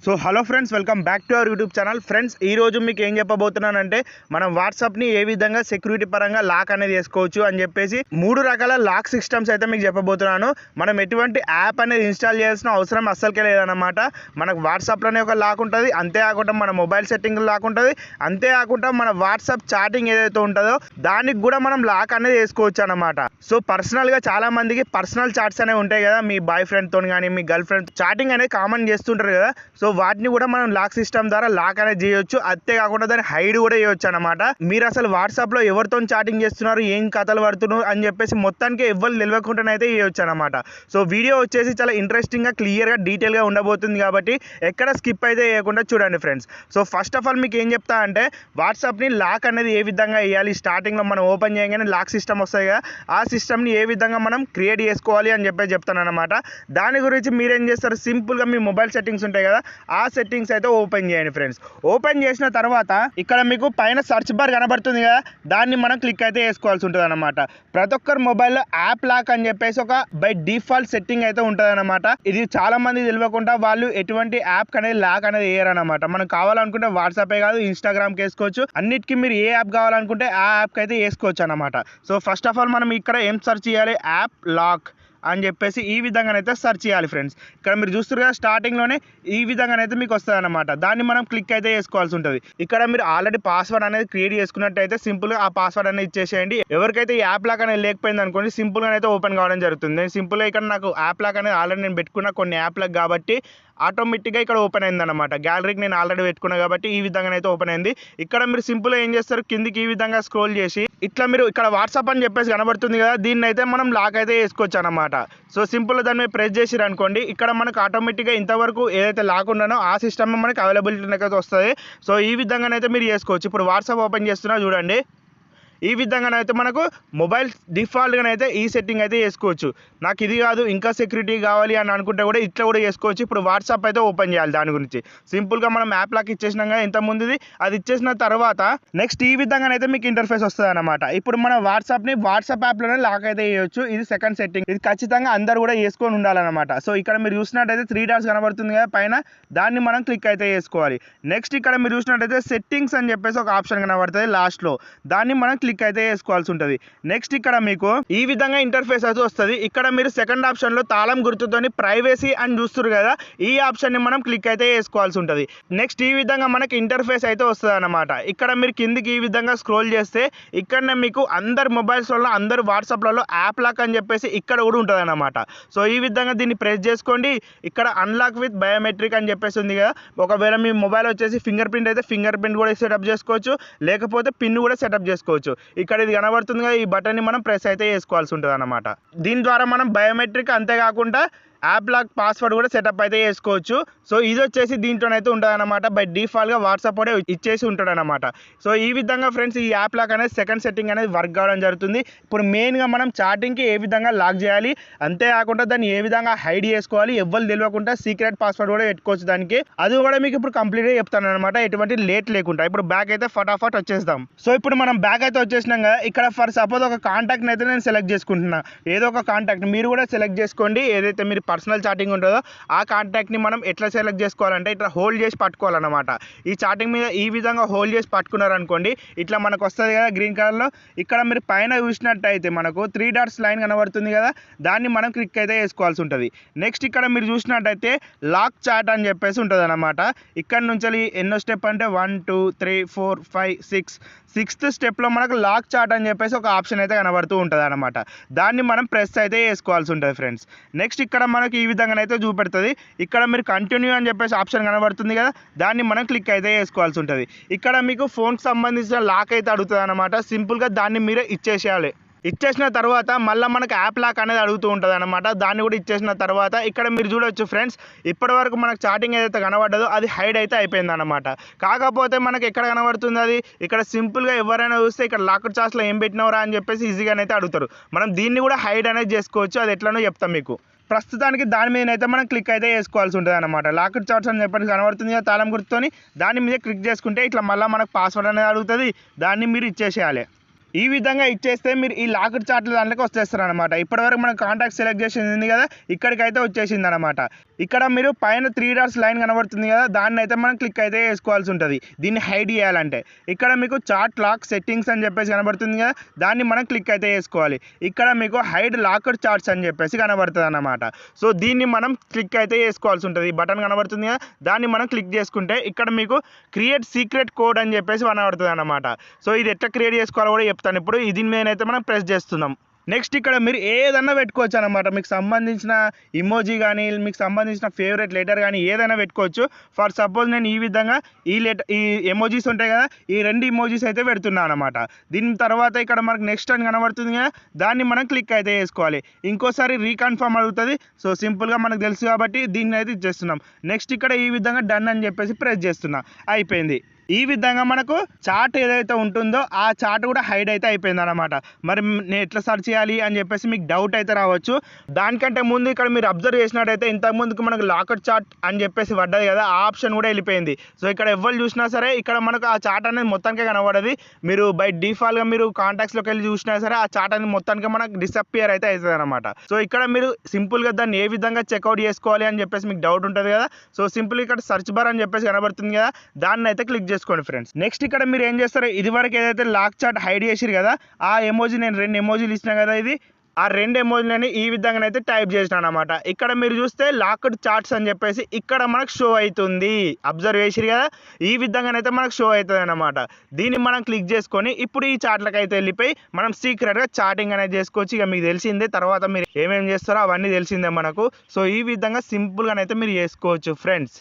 So hello friends, welcome back to our YouTube channel. Friends, ఈ రోజు మీకు ఏం చెప్పబోతున్నానంటే మనం వాట్సాప్ని ఏ విధంగా సెక్యూరిటీ పరంగా లాక్ అనేది చేసుకోవచ్చు అని చెప్పేసి 3 రకాల లాక్ సిస్టమ్స్ అయితే మీకు చెప్పబోతున్నాను. మనం ఎటువంటి యాప్ అనేది ఇన్స్టాల్ చేయాల్సిన అవసరం అస్సలకే లేదన్నమాట. మనకు వాట్సాప్లోనే ఒక లాక్ ఉంటుంది, అంతేకాకుండా మన మొబైల్ సెట్టింగ్ లాక్ ఉంటుంది, అంతేకాకుండా మన వాట్సాప్ చాటింగ్ ఏదైతే ఉంటుందో దానికి కూడా మనం లాక్ అనేది వేసుకోవచ్చు అన్నమాట. సో పర్సనల్గా చాలా మందికి పర్సనల్ చాట్స్ అనేవి ఉంటాయి కదా, మీ బాయ్ ఫ్రెండ్తో కానీ మీ గర్ల్ ఫ్రెండ్ చాటింగ్ అనేది కామన్ చేస్తుంటారు కదా. సో వాటిని కూడా మనం లాక్ సిస్టమ్ ద్వారా లాక్ అనేది చేయొచ్చు, అంతేకాకుండా దాన్ని హైడ్ కూడా చేయొచ్చు అనమాట. మీరు అసలు వాట్సాప్లో ఎవరితో చాటింగ్ చేస్తున్నారు, ఏం కథలు పడుతున్నారు అని చెప్పేసి మొత్తానికి ఎవరు తెలియకుండానైతే చేయొచ్చు అనమాట. సో వీడియో వచ్చేసి చాలా ఇంట్రెస్టింగ్గా క్లియర్గా డీటెయిల్గా ఉండబోతుంది కాబట్టి ఎక్కడ స్కిప్ అయితే చేయకుండా చూడండి friends. So first of all మీకు ఏం చెప్తా అంటే వాట్సాప్ని లాక్ అనేది ఏ విధంగా వేయాలి, స్టార్టింగ్లో మనం ఓపెన్ చేయగానే లాక్ సిస్టమ్ వస్తాయి కదా, ఆ సిస్టమ్ని ఏ విధంగా మనం క్రియేట్ చేసుకోవాలి అని చెప్పేసి చెప్తాను అనమాట. దాని గురించి మీరేం చేస్తారు, సింపుల్గా మీ మొబైల్ సెట్టింగ్స్ ఉంటాయి కదా, ఆ సెట్టింగ్స్ అయితే ఓపెన్ చేయండి ఫ్రెండ్స్. ఓపెన్ చేసిన తర్వాత ఇక్కడ మీకు పైన సర్చ్ బార్ కనబడుతుంది కదా, దాన్ని మనం క్లిక్ అయితే చేసుకోవాల్సి ఉంటుంది అనమాట. ప్రతి ఒక్కరు మొబైల్లో యాప్ లాక్ అని చెప్పేసి ఒక బై డిఫాల్ట్ సెట్టింగ్ అయితే ఉంటుంది అనమాట. ఇది చాలా మంది తెలియకుండా వాళ్ళు ఎటువంటి యాప్ అనేది లాక్ అనేది వేయరనమాట. మనం కావాలనుకుంటే వాట్సాపే కాదు, ఇన్స్టాగ్రామ్కి వేసుకోవచ్చు, అన్నిటికీ మీరు ఏ యాప్ కావాలనుకుంటే ఆ యాప్కి అయితే వేసుకోవచ్చు అనమాట. సో ఫస్ట్ ఆఫ్ ఆల్ మనం ఇక్కడ ఏం సెర్చ్ చేయాలి, యాప్ లాక్ అని చెప్పేసి ఈ విధంగానైతే సెర్చ్ చేయాలి ఫ్రెండ్స్. ఇక్కడ మీరు చూస్తారు కదా, స్టార్టింగ్లోనే ఈ విధంగానైతే మీకు వస్తుంది అనమాట. దాన్ని మనం క్లిక్ అయితే చేసుకోవాల్సి ఉంటుంది. ఇక్కడ మీరు ఆల్రెడీ పాస్వర్డ్ అనేది క్రియేట్ చేసుకున్నట్టయితే సింపుల్గా ఆ పాస్వర్డ్ అనేది ఇచ్చేసేయండి. ఎవరికైతే ఈ యాప్ లాక్ అనేది లేకపోయింది అనుకోండి, సింపుల్గా అయితే ఓపెన్ కావడం జరుగుతుంది. నేను సింపుల్గా ఇక్కడ నాకు యాప్ లాక్ అనేది ఆల్రెడీ నేను పెట్టుకున్న కొన్ని యాప్ లాక్ కాబట్టి ఆటోమేటిక్గా ఇక్కడ ఓపెన్ అయింది అనమాట. గ్యాలరీకి నేను ఆల్రెడీ పెట్టుకున్నా కాబట్టి ఈ విధంగా అయితే ఓపెన్ అయింది. ఇక్కడ మీరు సింపుల్గా ఏం చేస్తారు, కిందికి ఈ విధంగా స్క్రోల్ చేసి ఇట్లా మీరు ఇక్కడ వాట్సాప్ అని చెప్పేసి కనబడుతుంది కదా, దీన్ని అయితే మనం లాక్ అయితే వేసుకోవచ్చు అనమాట. సో సింపుల్గా దాన్ని మీరు ప్రెస్ చేసిరు అనుకోండి, ఇక్కడ మనకు ఆటోమేటిక్గా ఇంతవరకు ఏదైతే లాక్ ఉన్నానో ఆ సిస్టమ్ మనకి అవైలబిలిటీ అయితే వస్తుంది. సో ఈ విధంగానైతే మీరు చేసుకోవచ్చు. ఇప్పుడు వాట్సాప్ ఓపెన్ చేస్తున్నా చూడండి, ఈ విధంగానైతే మనకు మొబైల్ డిఫాల్ట్గానైతే ఈ సెట్టింగ్ అయితే చేసుకోవచ్చు. నాకు ఇది కాదు ఇంకా సెక్యూరిటీ కావాలి అని అనుకుంటే కూడా ఇట్లా కూడా చేసుకోవచ్చు. ఇప్పుడు వాట్సాప్ అయితే ఓపెన్ చేయాలి. దాని గురించి సింపుల్గా మనం యాప్ లాక్ ఇచ్చేసినాం కదా ఇంతకుముందుది, అది ఇచ్చేసిన తర్వాత నెక్స్ట్ ఈ విధంగానైతే మీకు ఇంటర్ఫేస్ వస్తుంది అనమాట. ఇప్పుడు మన వాట్సాప్ని వాట్సాప్ యాప్లోనే లాక్ అయితే చేయొచ్చు. ఇది సెకండ్ సెట్టింగ్, ఇది ఖచ్చితంగా అందరు కూడా చేసుకొని ఉండాలన్నమాట. సో ఇక్కడ మీరు చూసినట్టయితే 3 డాట్స్ కనబడుతుంది కదా పైన, దాన్ని మనం క్లిక్ అయితే చేసుకోవాలి. నెక్స్ట్ ఇక్కడ మీరు చూసినట్టయితే సెట్టింగ్స్ అని చెప్పేసి ఒక ఆప్షన్ కనబడుతుంది లాస్ట్లో, దాన్ని మనం క్లిక్ అయితే వేసుకోవాల్సి ఉంటుంది. నెక్స్ట్ ఇక్కడ మీకు ఈ విధంగా ఇంటర్ఫేస్ అయితే వస్తుంది. ఇక్కడ మీరు సెకండ్ ఆప్షన్లో తాళం గుర్తుతోని ప్రైవసీ అని చూస్తారు కదా, ఈ ఆప్షన్ని మనం క్లిక్ అయితే వేసుకోవాల్సి ఉంటుంది. నెక్స్ట్ ఈ విధంగా మనకి ఇంటర్ఫేస్ అయితే వస్తుంది అనమాట. ఇక్కడ మీరు కిందికి ఈ విధంగా స్క్రోల్ చేస్తే ఇక్కడనే మీకు అందరు మొబైల్స్లలో అందరు వాట్సాప్లలో యాప్ లాక్ అని చెప్పేసి ఇక్కడ కూడా ఉంటుంది అనమాట. సో ఈ విధంగా దీన్ని ప్రెస్ చేసుకోండి. ఇక్కడ అన్లాక్ విత్ బయోమెట్రిక్ అని చెప్పేసి ఉంది కదా, ఒకవేళ మీ మొబైల్ వచ్చేసి ఫింగర్ ప్రింట్ అయితే ఫింగర్ ప్రింట్ కూడా సెటప్ చేసుకోవచ్చు, లేకపోతే పిన్ కూడా సెటప్ చేసుకోవచ్చు. ఇక్కడ ఇది కనబడుతుంది కదా, ఈ బటన్ని మనం ప్రెస్ అయితే చేసుకోవాల్సి ఉంటుంది అనమాట. దీని ద్వారా మనం బయోమెట్రిక్ అంతేకాకుండా యాప్ లాక్ పాస్వర్డ్ కూడా సెటప్ అయితే చేసుకోవచ్చు. సో ఇది వచ్చేసి దీంట్లోనైతే ఉంటుంది అనమాట. బై డిఫాల్ట్గా వాట్సాప్ కూడా ఇచ్చేసి ఉంటాడు అనమాట. సో ఈ విధంగా ఫ్రెండ్స్ ఈ యాప్ లాక్ అనేది సెకండ్ సెట్టింగ్ అనేది వర్క్ కావడం జరుగుతుంది. ఇప్పుడు మెయిన్గా మనం చాటింగ్కి ఏ విధంగా లాక్ చేయాలి, అంతేకాకుండా దాన్ని ఏ విధంగా హైడ్ చేసుకోవాలి, ఎవ్వరు తెలియకుండా సీక్రెట్ పాస్వర్డ్ కూడా పెట్టుకోవచ్చు దానికి, అది కూడా మీకు ఇప్పుడు కంప్లీట్గా చెప్తాను అనమాట, ఎటువంటి లేట్ లేకుండా. ఇప్పుడు బ్యాక్ అయితే ఫటాఫట్ వచ్చేస్తాం. సో ఇప్పుడు మనం బ్యాక్ అయితే వచ్చేసినాం కదా, ఇక్కడ ఫర్ సపోజ్ ఒక కాంటాక్ట్ని అయితే నేను సెలెక్ట్ చేసుకుంటున్నా, ఏదో ఒక కాంటాక్ట్ మీరు కూడా సెలెక్ట్ చేసుకోండి. ఏదైతే మీరు పర్సనల్ చాటింగ్ ఉంటుందో ఆ కాంటాక్ట్ని మనం ఎట్లా సెలెక్ట్ చేసుకోవాలంటే ఇట్లా హోల్డ్ చేసి పట్టుకోవాలన్నమాట. ఈ చాటింగ్ మీద ఈ విధంగా హోల్డ్ చేసి పట్టుకున్నారనుకోండి, ఇట్లా మనకు వస్తుంది కదా గ్రీన్ కలర్లో. ఇక్కడ మీరు పైన చూసినట్టయితే మనకు 3 డాట్స్ లైన్ కనబడుతుంది కదా, దాన్ని మనం క్లిక్ అయితే వేసుకోవాల్సి ఉంటుంది. నెక్స్ట్ ఇక్కడ మీరు చూసినట్టయితే లాక్ చాట్ అని చెప్పేసి ఉంటుంది అనమాట. ఇక్కడ నుంచి ఎన్నో స్టెప్ అంటే 1 2 3 4 5 6 6th స్టెప్లో మనకు లాక్ చాట్ అని చెప్పేసి ఒక ఆప్షన్ అయితే కనబడుతూ ఉంటుంది అనమాట. దాన్ని మనం ప్రెస్ అయితే వేసుకోవాల్సి ఉంటుంది ఫ్రెండ్స్. నెక్స్ట్ ఇక్కడ మనకి ఈ విధంగానైతే చూపెడుతుంది. ఇక్కడ మీరు కంటిన్యూ అని చెప్పేసి ఆప్షన్ కనబడుతుంది కదా, దాన్ని మనం క్లిక్ అయితే వేసుకోవాల్సి ఉంటుంది. ఇక్కడ మీకు ఫోన్కి సంబంధించిన లాక్ అయితే అడుగుతుంది అనమాట. సింపుల్గా దాన్ని మీరే ఇచ్చేసేయాలి. ఇచ్చేసిన తర్వాత మళ్ళీ మనకు యాప్ లాక్ అనేది అడుగుతూ ఉంటుంది అనమాట. దాన్ని కూడా ఇచ్చేసిన తర్వాత ఇక్కడ మీరు చూడొచ్చు ఫ్రెండ్స్, ఇప్పటి వరకు మనకు చాటింగ్ ఏదైతే కనబడ్డదో అది హైడ్ అయితే అయిపోయింది అనమాట. కాకపోతే మనకి ఎక్కడ కనబడుతుంది అది, ఇక్కడ సింపుల్గా ఎవరైనా చూస్తే ఇక్కడ లాక్డ్ చాట్స్లో ఏం పెట్టినవరా అని చెప్పేసి ఈజీగానైతే అడుగుతారు. మనం దీన్ని కూడా హైడ్ అనేది చేసుకోవచ్చు, అది ఎట్లనో చెప్తాం మీకు. ప్రస్తుతానికి దాని మీద అయితే మనం క్లిక్ అయితే చేసుకోవాల్సి ఉంటుంది అనమాట. లాక్డ్ చాట్స్ అని చెప్పేసి కనబడుతుంది కదా తాళం గుర్తుతోని, దాని మీద క్లిక్ చేసుకుంటే ఇట్లా మళ్ళీ మనకు పాస్వర్డ్ అనేది అడుగుతుంది, దాన్ని మీరు ఇచ్చేసేయాలి. ఈ విధంగా ఇచ్చేస్తే మీరు ఈ లాక్డ్ చాట్ల దాంట్లోకి వచ్చేస్తారు అనమాట. ఇప్పటివరకు మనం కాంటాక్ట్ సెలెక్ట్ చేసింది కదా, ఇక్కడికైతే వచ్చేసింది అనమాట. ఇక్కడ మీరు పైన 3 డాట్స్ లైన్ కనబడుతుంది కదా, దాన్ని అయితే మనం క్లిక్ అయితే చేసుకోవాల్సి ఉంటుంది దీన్ని హైడ్ చేయాలంటే. ఇక్కడ మీకు చార్ట్ లాక్ సెట్టింగ్స్ అని చెప్పేసి కనబడుతుంది కదా, దాన్ని మనం క్లిక్ అయితే చేసుకోవాలి. ఇక్కడ మీకు హైడ్ లాక్డ్ చార్ట్స్ అని చెప్పేసి కనబడుతుంది అన్నమాట. సో దీన్ని మనం క్లిక్ అయితే చేసుకోవాల్సి ఉంటుంది. బటన్ కనబడుతుంది కదా, దాన్ని మనం క్లిక్ చేసుకుంటే ఇక్కడ మీకు క్రియేట్ సీక్రెట్ కోడ్ అని చెప్పేసి కనబడుతుంది అన్నమాట. సో ఇది ఎట్లా క్రియేట్ చేసుకోవాలో కూడా చెప్తాను ఇప్పుడు. దీని మీద అయితే మనం ప్రెస్ చేస్తున్నాం. నెక్స్ట్ ఇక్కడ మీరు ఏదైనా పెట్టుకోవచ్చు అనమాట. మీకు సంబంధించిన ఇమోజీ కానీ, మీకు సంబంధించిన ఫేవరెట్ లెటర్ కానీ ఏదైనా పెట్టుకోవచ్చు. ఫర్ సపోజ్ నేను ఈ విధంగా ఈ ఎమోజీస్ ఉంటాయి కదా, ఈ 2 ఇమోజీస్ అయితే పెడుతున్నాను అనమాట. దీని తర్వాత ఇక్కడ మనకు నెక్స్ట్ అని కనబడుతుంది కదా, దాన్ని మనం క్లిక్ అయితే చేసుకోవాలి. ఇంకోసారి రీకన్ఫర్మ్ అడుగుతుంది. సో సింపుల్గా మనకు తెలుసు కాబట్టి దీన్ని అయితే ఇచ్చేస్తున్నాం. నెక్స్ట్ ఇక్కడ ఈ విధంగా డన్ అని చెప్పేసి ప్రెస్ చేస్తున్నా, అయిపోయింది. ఈ విధంగా మనకు చార్ట్ ఏదైతే ఉంటుందో ఆ చార్ట్ కూడా హైడ్ అయితే అయిపోయింది అనమాట. మరి నేను ఎట్లా సర్చ్ చేయాలి అని చెప్పేసి మీకు డౌట్ అయితే రావచ్చు. దానికంటే ముందు ఇక్కడ మీరు అబ్జర్వ్ చేసినట్టయితే ఇంతకుముందుకు మనకు లాకర్ చార్ట్ అని చెప్పేసి పడ్డది కదా, ఆ ఆప్షన్ కూడా వెళ్ళిపోయింది. సో ఇక్కడ ఎవరు చూసినా సరే ఇక్కడ మనకు ఆ చార్ట్ అనేది మొత్తానికే కనబడది. మీరు బై డిఫాల్ట్గా మీరు కాంటాక్ట్స్లోకి వెళ్ళి చూసినా సరే ఆ చార్ట్ అనేది మొత్తానికి మనకు డిసప్పియర్ అయితే అవుతుంది అనమాట. సో ఇక్కడ మీరు సింపుల్గా దాన్ని ఏ విధంగా చెక్అవుట్ చేసుకోవాలి అని చెప్పేసి మీకు డౌట్ ఉంటుంది కదా. సో సింపుల్ ఇక్కడ సర్చ్ బార్ అని చెప్పేసి కనబడుతుంది కదా, దాన్ని అయితే క్లిక్ చేసుకోండి ఫ్రెండ్స్. నెక్స్ట్ ఇక్కడ మీరు ఏం చేస్తారు, ఇది వరకు ఏదైతే లాక్ చార్ట్ హైడ్ చేసిరు కదా, ఆ ఎమోజీ నేను 2 ఎమోజీలు ఇచ్చిన కదా, ఆ 2 ఎమోజీలని ఈ విధంగా అయితే టైప్ చేసినాను అనమాట. ఇక్కడ మీరు చూస్తే లాక్డ్ చార్ట్స్ అని చెప్పేసి ఇక్కడ మనకు షో అవుతుంది. అబ్జర్వ్ చేసిరు కదా, ఈ విధంగానైతే మనకు షో అవుతుంది అనమాట. దీన్ని మనం క్లిక్ చేసుకొని ఇప్పుడు ఈ చార్ట్లకు అయితే వెళ్ళిపోయి మనం సీక్రెట్గా చాటింగ్ అనేది చేసుకోవచ్చు. ఇక మీకు తెలిసిందే, తర్వాత మీరు ఏమేమి చేస్తారో అవన్నీ తెలిసిందే మనకు. సో ఈ విధంగా సింపుల్గానైతే మీరు చేసుకోవచ్చు ఫ్రెండ్స్.